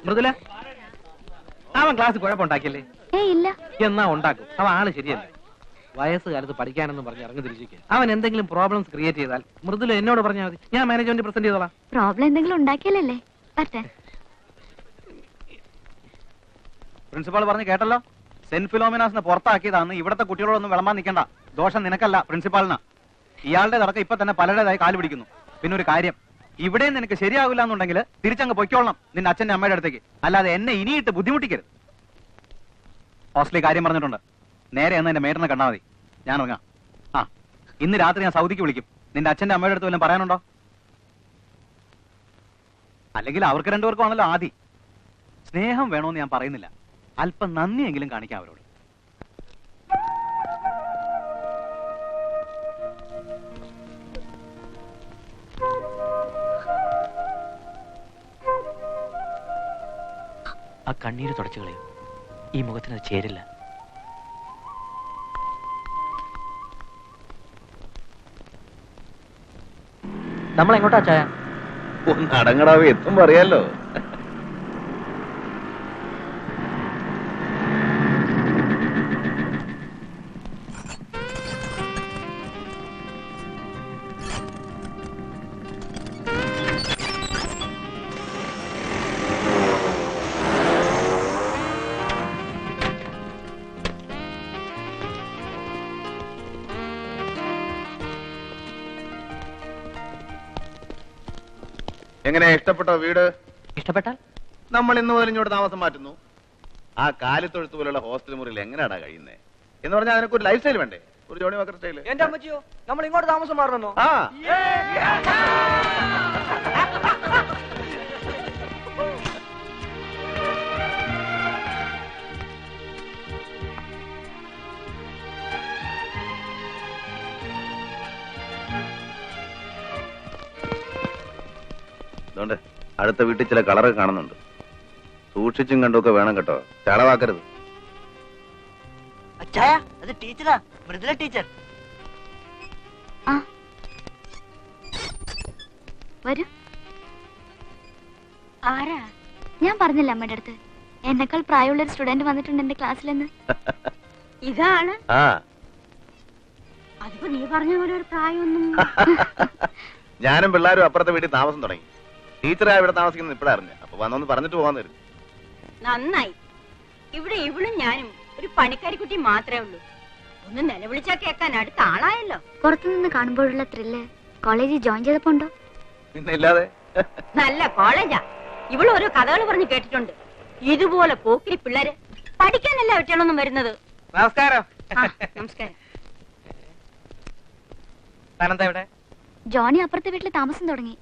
മൃദുല, അവൻ ക്ലാസ് കുഴപ്പമുണ്ടാക്കിയല്ലേ? ഇല്ല. എന്നാ ഉണ്ടാക്കും. അവൻ ആള് ശരിയല്ല. വയസ്സുകാലത്ത് പഠിക്കാനെന്നും പറഞ്ഞ് ഇറങ്ങി തിരിച്ചിരിക്കുക. അവൻ എന്തെങ്കിലും പ്രോബ്ലംസ് ക്രിയേറ്റ് ചെയ്താൽ മൃദുല എന്നോട് പറഞ്ഞാൽ മതി, ഞാൻ മാനേജ്മെന്റ് പ്രസന്റ് ചെയ്തോളാം. പ്രോബ്ലം എന്തെങ്കിലും ഉണ്ടാക്കിയാലല്ലേ? പ്രിൻസിപ്പാൾ പറഞ്ഞു കേട്ടല്ലോ, സെന്റ് ഫിലോമിനാസിനെ പുറത്താക്കിയതാന്ന്. ഇവിടത്തെ കുട്ടികളോടൊന്നും വിളമ്പാൻ നിൽക്കണ്ട. ദോഷം നിനക്കല്ല, പ്രിൻസിപ്പാളിനാ. ഇയാളുടെ തടക്കം ഇപ്പൊ തന്നെ പലരുടേതായി കാല് പിടിക്കുന്നു. പിന്നെ ഒരു കാര്യം, ഇവിടെ നിനക്ക് ശരിയാവില്ല എന്നുണ്ടെങ്കിൽ തിരിച്ചങ്ങ് പൊയ്ക്കോളണം നിന്റെ അച്ഛന്റെ അമ്മയുടെ അടുത്തേക്ക്. അല്ലാതെ എന്നെ ഇനിയിട്ട് ബുദ്ധിമുട്ടിക്കരുത്. ഹോസ്റ്റലിൽ കാര്യം പറഞ്ഞിട്ടുണ്ട്. നേരെ എന്ന് എന്റെ മേറ്ററിനെ കണ്ടാൽ മതി. ഞാൻ ഇറങ്ങാം. ആ, ഇന്ന് രാത്രി ഞാൻ സൗദിക്ക് വിളിക്കും. നിന്റെ അച്ഛന്റെ അമ്മയുടെ അടുത്ത് വല്ലതും പറയാനുണ്ടോ? അല്ലെങ്കിൽ അവർക്ക് രണ്ടുപേർക്കും ആണല്ലോ ആദി. സ്നേഹം വേണോന്ന് ഞാൻ പറയുന്നില്ല, അല്പം നന്ദിയെങ്കിലും കാണിക്കാം അവരോട്. ആ കണ്ണീര് തുടച്ചു കളയും. ഈ മുഖത്തിന് അത് ചേരില്ല. നമ്മൾ എങ്ങോട്ടാ ചായ? ഒന്ന് അടങ്ങടാവേ, എത്തുമ്പോ അറിയാലോ. എങ്ങനെ ഇഷ്ടപ്പെട്ടോ വീട്? ഇഷ്ടപ്പെട്ടാൽ നമ്മൾ ഇന്ന് മുതൽ ഇങ്ങോട്ട് താമസം മാറ്റുന്നു. ആ കാലിത്തൊഴുത്ത് പോലുള്ള ഹോസ്റ്റൽ മുറിയിൽ എങ്ങനെയാടാ കഴിയുന്നത് എന്ന് പറഞ്ഞാൽ അതിനൊക്കെ ഒരു ലൈഫ് സ്റ്റൈൽ വേണ്ടേ? ഒരു ജോണി വാക്കർ സ്റ്റൈല്. എന്റെ അമ്മച്ചിയോ, നമ്മൾ ഇങ്ങോട്ട് താമസം മാറണമെന്നോ? ആ, അതുകൊണ്ട് അടുത്ത വീട്ടിൽ ചില കളറൊക്കെ കാണുന്നുണ്ട്. സൂക്ഷിച്ചും കണ്ടുമൊക്കെ വേണം കേട്ടോ, ചളവാക്കരുത്. അത് ടീച്ചറാ, മൃദുല ടീച്ചർ. വരൂ. ആരാ? ഞാൻ പറഞ്ഞില്ല അമ്മയുടെ അടുത്ത് എന്നെക്കാൾ പ്രായമുള്ള ഒരു സ്റ്റുഡന്റ് വന്നിട്ടുണ്ട് എന്റെ ക്ലാസ്സിലെന്ന്. ഇതാണ്. അതിപ്പോ നീ പറഞ്ഞ പോലെ ഒരു പ്രായമൊന്നും. ഞാനും പിള്ളേരും അപ്പുറത്തെ വീട്ടിൽ താമസം തുടങ്ങി. ടീച്ചറാ ഇവിടെ താമസിക്കുന്നത് ഇപ്പഴാ അറിഞ്ഞ. അപ്പൊ വന്നൊന്ന് പറഞ്ഞിട്ട് പോകാൻ തരും. നന്നായി. ഇവിടെ ഇവളും ഞാനും ഒരു പണിക്കാരിക്കുട്ടി മാത്രമേ ഉള്ളൂ. ഒന്ന് നിലവിളിച്ചാ കേൾക്കാൻ അടുത്ത ആളായല്ലോ. പുറത്തുനിന്ന് കാണുമ്പോഴുള്ള ത്രില്ല് കോളേജിൽ ജോയിൻ ചെയ്തപ്പോ ഉണ്ടോ? പിന്നെ ഇല്ലാതെ. നല്ല കോളേജാ. ഇവള് ഓരോ കഥകൾ പറഞ്ഞ് കേട്ടിട്ടുണ്ട്. ഇതുപോലെ പോക്കിരി പിള്ളേര് പഠിക്കാനല്ല ഒറ്റയാളൊന്നും വരുന്നത്. നമസ്കാരം. നമസ്കാരം. താനെന്താ ഇവിടെ? ജോണി അപ്പുറത്തെ വീട്ടിൽ താമസം തുടങ്ങി.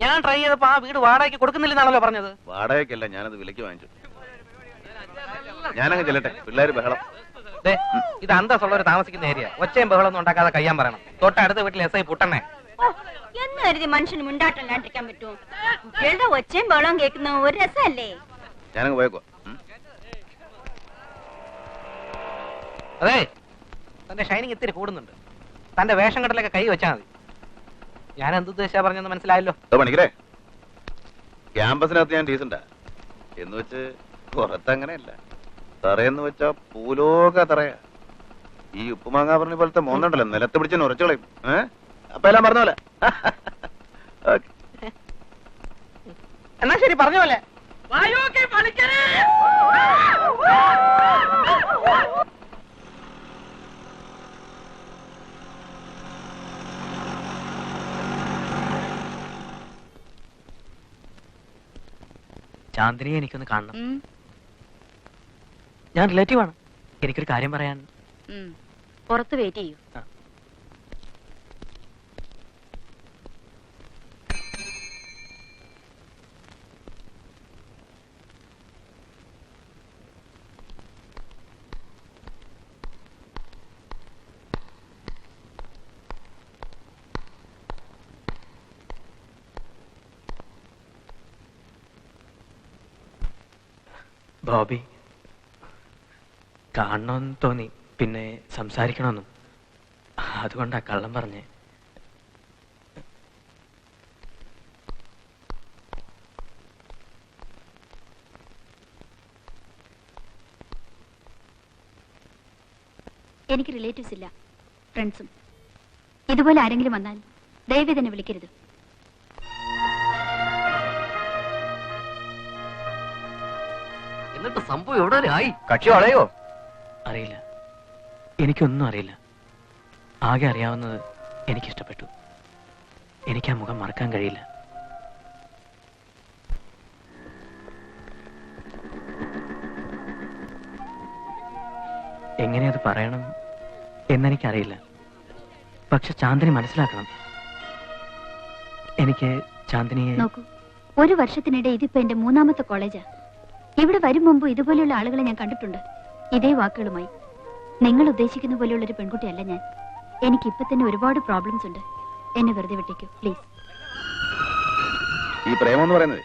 ഞാൻ ട്രൈ ചെയ്തപ്പോ ആ വീട് വാടകയ്ക്ക് കൊടുക്കുന്നില്ലെന്നാണല്ലോ പറഞ്ഞത്. വാടകയ്ക്കല്ല, ഞാനത് വിലക്ക് വാങ്ങിച്ചു. ഞാനങ്ങ് ചെല്ലട്ടെ, പിള്ളേര് ബഹളം. ഇത് അന്തസ്സുള്ളവർ താമസിക്കുന്ന ഏരിയ. ഒച്ചയും ബഹളൊന്നും ഉണ്ടാക്കാതെ കഴിയാൻ പറയണം. തൊട്ടടുത്ത വീട്ടിൽ എസ് ഐ പുട്ടണ്ണേ. എന്ന് കരുതി മനുഷ്യന് മിണ്ടാട്ടല്ലാണ്ടിരിക്കാൻ പറ്റുമോ? കുട്ടികളുടെ ഒച്ചയും ബഹളവും കേൾക്കുന്ന ഒരു രസമല്ലേ? ഞാനങ്ങ് പോയേക്കോ. അതെ, തന്റെ ഷൈനിങ് ഇത്തിരി കൂടുന്നുണ്ട്. തന്റെ വേഷം കെട്ടലൊക്കെ കൈ വെച്ചാൽ മതി. ഞാൻ എന്തുദ്ദേശാ പറഞ്ഞെന്ന് മനസ്സിലായല്ലോ. പണിക്കരേ, ക്യാമ്പസിനകത്ത് ഞാൻ ഡീസന്റാ എന്ന് വെച്ച് പുറത്തങ്ങനെയല്ല. തറയെന്ന് വെച്ചാ പൂലോക തറയാ. ഈ ഉപ്പുമാങ്ങാ പറഞ്ഞ പോലത്തെ മോന്നുണ്ടല്ലോ, നിലത്ത് പിടിച്ച് ഉറച്ചോളയും. അപ്പൊ എല്ലാം പറഞ്ഞ പോലെ. എന്നാ ശരി, പറഞ്ഞ പോലെ. ചാന്ദിനിയെ എനിക്കൊന്ന് കാണണം. ഞാൻ റിലേറ്റീവ് ആണ്. എനിക്കൊരു കാര്യം പറയാൻ. പുറത്ത് വെയിറ്റ് ചെയ്യൂ. ബോബി, കാണണമെന്ന് തോന്നി, പിന്നെ സംസാരിക്കണമെന്നും. അതുകൊണ്ടാ കള്ളം പറഞ്ഞേ. എനിക്ക് റിലേറ്റീവ്സ് ഇല്ല, ഫ്രണ്ട്സും. ഇതുപോലെ ആരെങ്കിലും വന്നാൽ ദയവേ തന്നെ വിളിക്കരുത്. എന്നിട്ട് സംഭവം എവിടെ ആയി? കക്ഷി വളയോ? അറിയില്ല, എനിക്കൊന്നും അറിയില്ല. ആകെ അറിയാവുന്നത് എനിക്കിഷ്ടപ്പെട്ടു. എനിക്ക് ആ മുഖം മറക്കാൻ കഴിയില്ല. എങ്ങനെ അത് പറയണം എന്നെനിക്കറിയില്ല. പക്ഷെ ചാന്ദിനി മനസ്സിലാക്കണം. എനിക്ക് ചാന്ദിനിയെ... നോക്കൂ, ഒരു വർഷത്തിനിടെ ഇതിപ്പോ എന്റെ 3ാമത്തെ കോളേജാ. ഇവിടെ വരും മുമ്പ് ഇതുപോലെയുള്ള ആളുകളെ ഞാൻ കണ്ടിട്ടുണ്ട്, ഇതേ വാക്കുകളുമായി. നിങ്ങൾ ഉദ്ദേശിക്കുന്ന പോലെയുള്ള ഒരു പെൺകുട്ടിയല്ല ഞാൻ. എനിക്ക് ഇപ്പൊ തന്നെ ഒരുപാട് പ്രോബ്ലംസ് ഉണ്ട്. എന്നെ വെറുതെ വിട്ടേക്കൂ പ്ലീസ്. ഈ പ്രേമം എന്ന് പറയുന്നത്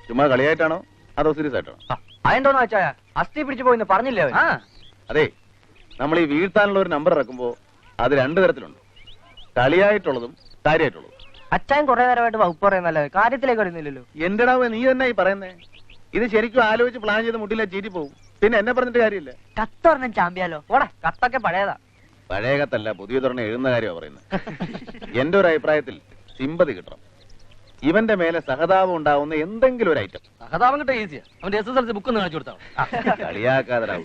ചുമ്മാ കളിയായിട്ടാണോ അതോ സീരിയസ് ആയിട്ടാണോ? അതെന്തോന്ന് വെച്ചാ അസ്ഥി പിടിച്ചു പോയിന്ന് പറഞ്ഞില്ലേ അവൻ? അതെ, നമ്മൾ ഈ വീഴ്ത്താനുള്ള ഒരു നമ്പർ ഇറക്കുമ്പോ അത് 2 തരത്തിലുണ്ട്. കളിയായിട്ടുള്ളതും കാര്യമായിട്ടുള്ളതും. അച്ഛൻ കുറെ നേരമായിട്ട് വകുപ്പ് പറയുന്നല്ലേ, കാര്യത്തിലേക്ക് വരുന്നില്ലല്ലോ. എന്റെടാ നീ തന്നെ ഈ പറയുന്നേ? ഇത് ശരിക്കും ആലോചിച്ച് പ്ലാൻ ചെയ്ത് മുട്ടില്ല ചീറ്റി പോകും. പിന്നെ എന്നെ പറഞ്ഞിട്ട് കാര്യമില്ല. കത്തൊരെണ്ണം ചാമ്പിയാലോ? ഓടെ, കത്തൊക്കെ പഴയതാ. പഴയ കത്തല്ല, പുതിയ തുറന്ന് എഴുതുന്ന കാര്യമാണ് പറയുന്നത്. എന്റെ ഒരു അഭിപ്രായത്തിൽ സിമ്പതി കിട്ടണം. ഇവന്റെ മേലെ സഹതാപം ഉണ്ടാവുന്ന എന്തെങ്കിലും ഒരു ഐറ്റം. സഹതാപം കിട്ടാ ഈസിയാ. അവന്റെ SSLC ബുക്ക് ഒന്ന് കാണിച്ചു കൊടുത്താ. കളിയാക്കാതെ.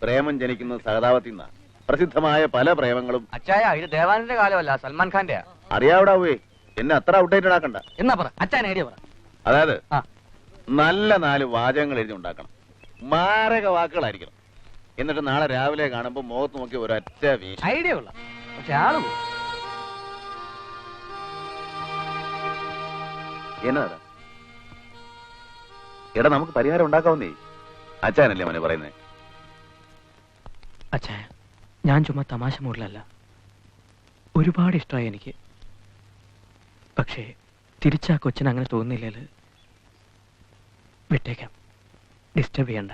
പ്രേമം ജനിക്കുന്നത് സഹതാപത്തിൽ നിന്നാ. പ്രസിദ്ധമായ പല പ്രേമങ്ങളും. അച്ചായ, ഇത് ദേവാനന്റെ കാലമല്ല, സൽമാൻ ഖാന്റെയാ. അറിയാവിടാവേ, എന്നെ അത്ര ഔട്ട്ഡേറ്റഡ് ആക്കണ്ട. എന്നാ പറ, അച്ഛൻ ഐഡിയ പറ. അതായത് നല്ല 4 വാചകങ്ങൾ എഴുതി ഉണ്ടാക്കണം. മാരക വാക്കുകളായിരിക്കണം. എന്നിട്ട് നാളെ രാവിലെ കാണുമ്പോ മുഖത്ത് നോക്കി ഒരൊറ്റ വീശ്. ഐഡിയ ഉള്ള, പക്ഷെ ആള് പോകും. എന്നതാ? എടാ, നമുക്ക് പരിഹാരം ഉണ്ടാക്കാവുന്നേ. അച്ഛനല്ലേ മോനെ പറയുന്നേ? അച്ഛാ, ഞാൻ ചുമ്മാ തമാശ മൂടിലല്ല. ഒരുപാട് ഇഷ്ടമായി എനിക്ക്. പക്ഷേ തിരിച്ചാ കൊച്ചിന് അങ്ങനെ തോന്നുന്നില്ലല്ലോ. വിട്ടേക്കാം, ഡിസ്റ്റർബ് ചെയ്യണ്ട.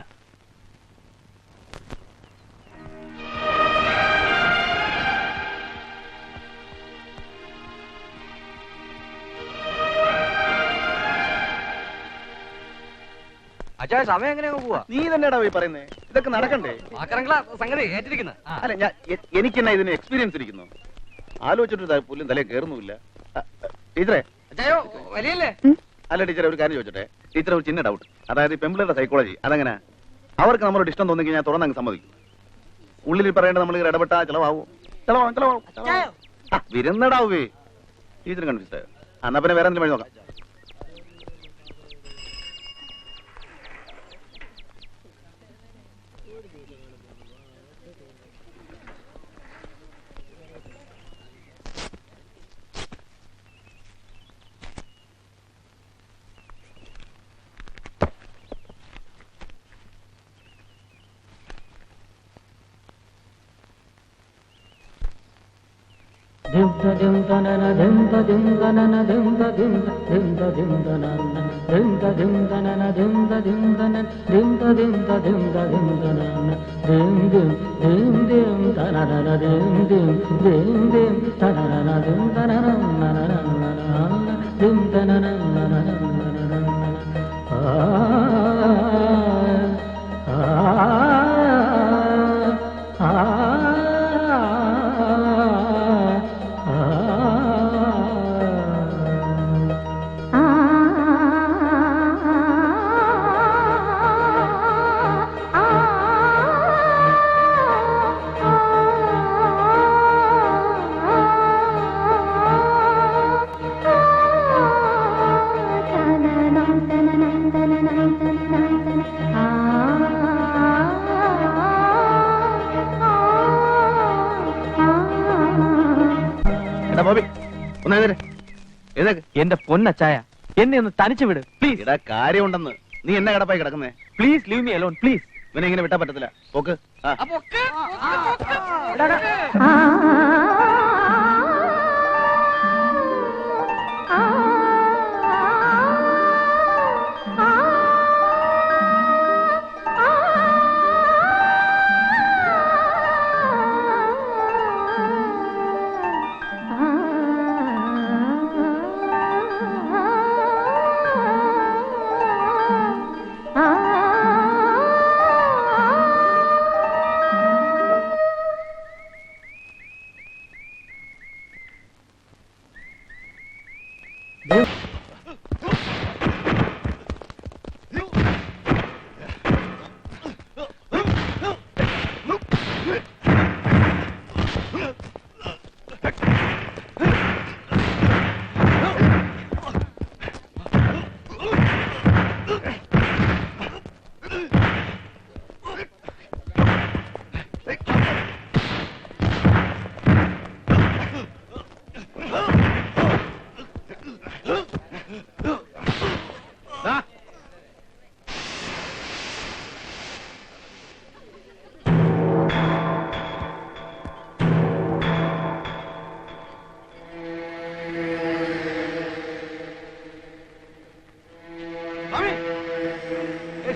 അച്ഛാ, സമയം എങ്ങനെയാ പോവാ? നീ തന്നെയാടാ പോയി പറയുന്നേ. ഇതൊക്കെ നടക്കണ്ടേ? സംഗതി ഏറ്റിരിക്കുന്നത്. അല്ല, എനിക്കെന്നാ ഇതിന് എക്സ്പീരിയൻസ് ഇരിക്കുന്നു. ആലോചിച്ചിട്ട് പുല്ലും തലേ കയറുന്നുമില്ല. ടീച്ചറെ, അച്ഛായോ വലിയല്ലേ? അല്ല ടീച്ചറെ, ഒരു കാര്യം ചോദിച്ചോട്ടെ. ടീച്ചർ, ഒരു ചിന്ന ഡൗട്ട്. അതായത് പെമ്പിളുടെ സൈക്കോളജി അതെങ്ങനെ? അവർക്ക് നമ്മളോട് ഇഷ്ടം തോന്നിക്ക് ഞാൻ തുറന്നങ്ങ് സമ്മതിക്കും. ഉള്ളിൽ പറയേണ്ടത് നമ്മൾ ഇടപെട്ടാ ചിലവാകും. വിരുന്നടാവേ. ടീച്ചർ കൺഫ്യൂസ് ആയോ? എന്നാ പിന്നെ വേറെ എന്തെങ്കിലും വഴി നോക്കാം. എന്റെ പൊന്നച്ചായ, എന്നെ ഒന്ന് തനിച്ചു വിട് പ്ലീസ്. ഇടാ, കാര്യമുണ്ടെന്ന്. നീ എന്നെ കിടപ്പായി കിടക്കുന്നേ? Please leave me alone please. ഇവനെ ഇങ്ങനെ വിട്ടാ പറ്റത്തില്ല. ഓക്ക്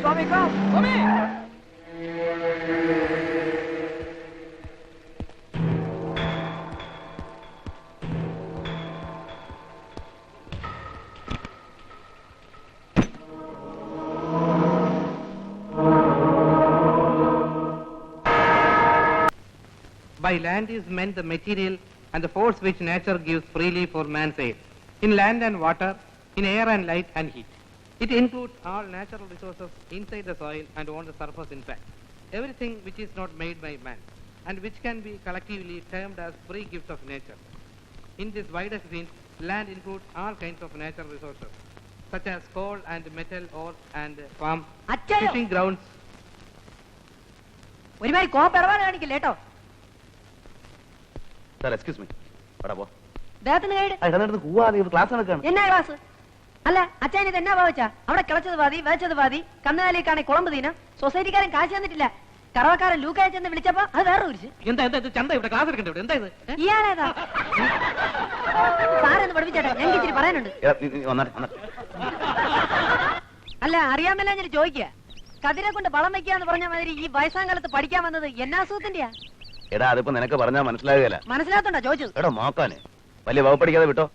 Swami, come! Swami! By land is meant the material and the force which nature gives freely for man's aid, in land and water, in air and light and heat. It includes all natural resources inside the soil and on the surface in fact. Everything which is not made by man and which can be collectively termed as free gifts of nature. In this widest sense, land includes all kinds of natural resources, such as coal and metal, ore and farm, അച്ഛയോ fishing grounds. ഒരുമാതിരി കോപ്പറവാൻ കാണിക്കില്ല കേട്ടോ. Sir excuse me എടാ പോ ദേഹത്തിന് കേട് class നടക്കാണ് എന്നാ class? അല്ല അച്ഛൻ ഇത് എന്നാ ഭാവിച്ചാ? അവിടെ കിളച്ചത് പാതി വേച്ചത് പാതി, കന്നുകാലിക്കാണെ കുളമ്പ് തീനം, സൊസൈറ്റിക്കാരൻ കാശ് തന്നിട്ടില്ല, കറവക്കാരൻ ലൂക്കായ ചെന്ന് വിളിച്ചപ്പോ അത് വേറെ കുറിച്ച്. എന്താ ചന്ത ഇവിടെ ക്ലാസ് എടുക്കണ്ട ഇവിടെ എന്താ ഇത്? ഇയാളേതാ സാറൊന്ന് പഠിപ്പിച്ചേട്ടാ, ഞങ്ങൾക്ക് ഇച്ചിരി പറയാനുണ്ട്. അല്ല അറിയാമല്ല ഞാൻ ചോദിക്കുക, കതിരെ കൊണ്ട് വളം വെക്കാന്ന് പറഞ്ഞ മാതിരി ഈ വയസ്സാങ്കാലത്ത് പഠിക്കാൻ വന്നത് എന്നാ അസുഖത്തിന്റെയാ? എടാ അതിപ്പോ നിനക്ക് പറഞ്ഞാൽ മനസ്സിലാകുകയല്ല. മനസ്സിലാത്തോണ്ടാ ചോദിച്ചത്. എടാ നോക്കാനെ വലിയ വകുപ്പടിക്കാതെ വിട്ടോ.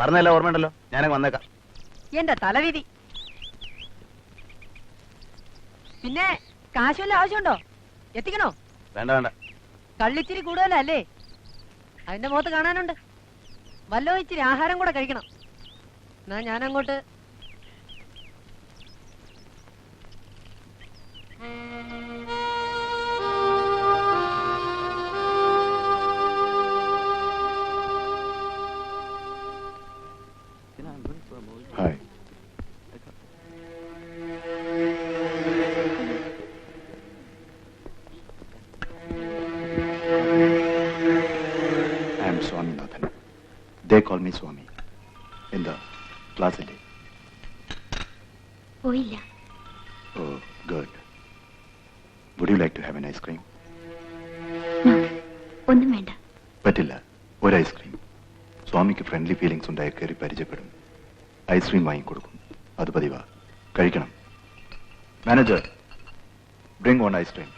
പറഞ്ഞല്ല ഓർമ്മയുണ്ടല്ലോ, ഞാനങ്ങ് വന്നേക്കാം. എന്റെ തലവിധി. പിന്നെ കാശ് വല്ല ആവശ്യമുണ്ടോ? എത്തിക്കണോ? വേണ്ട വേണ്ട. കള്ളിച്ചിരി കൂടുതലല്ലേ? അതിന്റെ മുഖത്ത് കാണാനുണ്ട്. വല്ലോ ഇച്ചിരി ആഹാരം കൂടെ കഴിക്കണം. എന്നാ ഞാനങ്ങോട്ട്. Hi. I am Swaminathan. They call me Swami. In the class a day. പോയില്ല. Oh, good. Would you like to have an ice cream? No, ഒന്നും വേണ്ട. പറ്റില്ല. ഒരു ഐസ്ക്രീം. സ്വാമിക്ക് ഫ്രണ്ട്ലി ഫീലിംഗ്സ് ഉണ്ടായി കയറി പരിചയപ്പെടും. ഐസ്ക്രീം വാങ്ങിക്കൊടുക്കും. അത് പതിവാ. കഴിക്കണം. Manager, bring one ice cream.